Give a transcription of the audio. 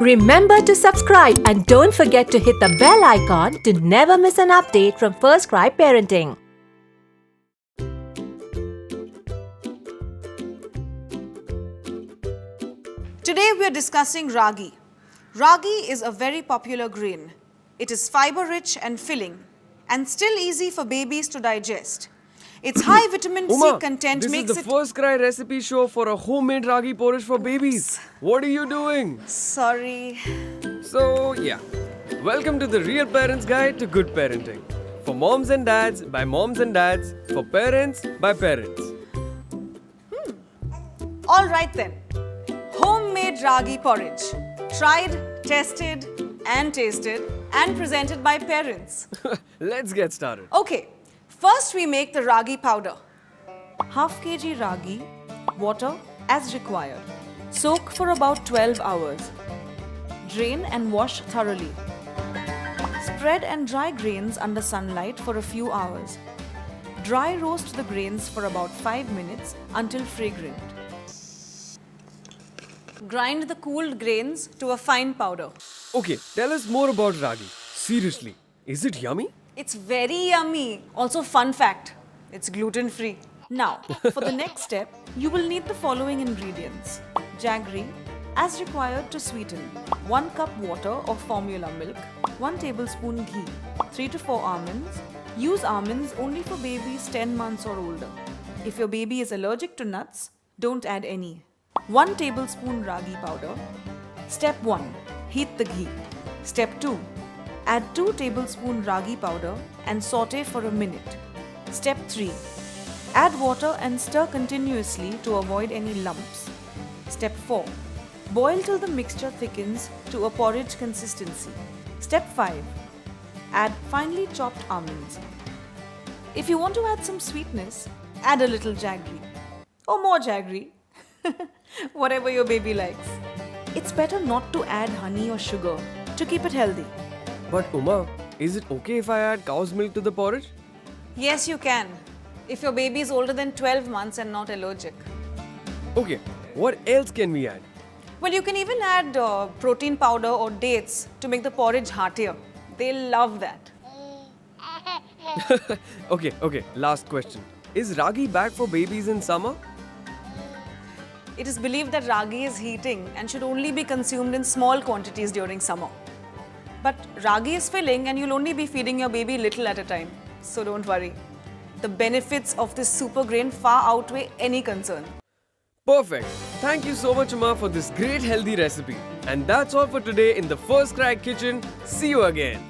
Remember to subscribe and don't forget to hit the bell icon to never miss an update from FirstCry Parenting. Today we are discussing ragi. Ragi is a very popular grain. It is fiber-rich and filling and still easy for babies to digest. Its high vitamin C content makes it... This is the FirstCry recipe show for a homemade ragi porridge for babies. What are you doing? Sorry. So, yeah. Welcome to the Real Parents Guide to Good Parenting. For moms and dads, by moms and dads. For parents, by parents. All right then. Homemade ragi porridge. Tried, tested and tasted and presented by parents. Let's get started. Okay. First we make the ragi powder. Half kg ragi, water as required. Soak for about 12 hours. Drain and wash thoroughly. Spread and dry grains under sunlight for a few hours. Dry roast the grains for about 5 minutes until fragrant. Grind the cooled grains to a fine powder. Okay, tell us more about ragi. Seriously, is it yummy? It's very yummy. Also, fun fact, it's gluten-free. Now, for the next step, you will need the following ingredients. Jaggery, as required to sweeten. 1 cup water or formula milk. 1 tablespoon ghee. 3 to 4 almonds. Use almonds only for babies 10 months or older. If your baby is allergic to nuts, don't add any. 1 tablespoon ragi powder. Step 1. Heat the ghee. Step 2. Add 2 tablespoon ragi powder and saute for a minute. Step 3. Add water and stir continuously to avoid any lumps. Step 4. Boil till the mixture thickens to a porridge consistency. Step 5. Add finely chopped almonds. If you want to add some sweetness, add a little jaggery. Or more jaggery. Whatever your baby likes. It's better not to add honey or sugar to keep it healthy. But Uma, is it okay if I add cow's milk to the porridge? Yes, you can. If your baby is older than 12 months and not allergic. Okay, what else can we add? Well, you can even add protein powder or dates to make the porridge heartier. They'll love that. Okay, last question. Is ragi bad for babies in summer? It is believed that ragi is heating and should only be consumed in small quantities during summer. But ragi is filling and you'll only be feeding your baby little at a time. So don't worry. The benefits of this super grain far outweigh any concern. Perfect. Thank you so much, Uma, for this great healthy recipe. And that's all for today in the FirstCry kitchen. See you again.